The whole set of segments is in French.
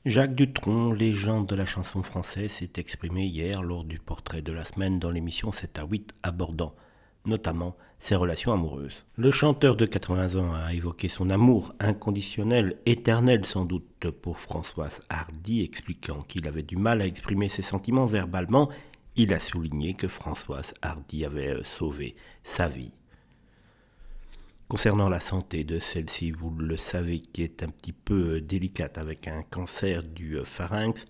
Jacques Dutronc, légende de la chanson française, s'est exprimé hier lors du portrait de la semaine dans l'émission 7 à 8 abordant notamment ses relations amoureuses. Le chanteur de 80 ans a évoqué son amour inconditionnel, éternel sans doute, pour Françoise Hardy, expliquant qu'il avait du mal à exprimer ses sentiments verbalement. Il a souligné que Françoise Hardy avait sauvé sa vie. Concernant la santé de celle-ci, vous le savez, qui est un petit peu délicate avec un cancer du pharynx,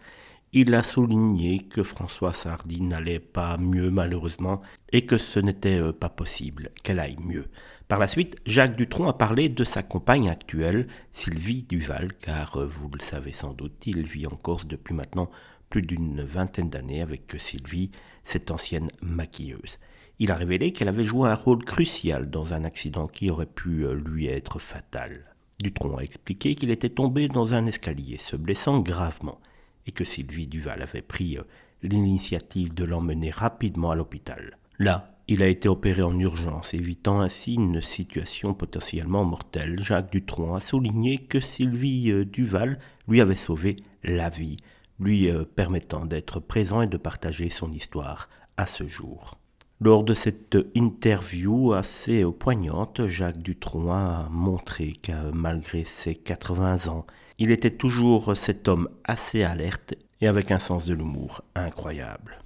il a souligné que François Hardy n'allait pas mieux malheureusement et que ce n'était pas possible qu'elle aille mieux. Par la suite, Jacques Dutronc a parlé de sa compagne actuelle, Sylvie Duval, car vous le savez sans doute, il vit en Corse depuis maintenant plus d'une vingtaine d'années avec Sylvie, cette ancienne maquilleuse. Il a révélé qu'elle avait joué un rôle crucial dans un accident qui aurait pu lui être fatal. Dutronc a expliqué qu'il était tombé dans un escalier, se blessant gravement, et que Sylvie Duval avait pris l'initiative de l'emmener rapidement à l'hôpital. Là, il a été opéré en urgence, évitant ainsi une situation potentiellement mortelle. Jacques Dutronc a souligné que Sylvie Duval lui avait sauvé la vie, lui permettant d'être présent et de partager son histoire à ce jour. Lors de cette interview assez poignante, Jacques Dutronc a montré que malgré ses 80 ans, il était toujours cet homme assez alerte et avec un sens de l'humour incroyable.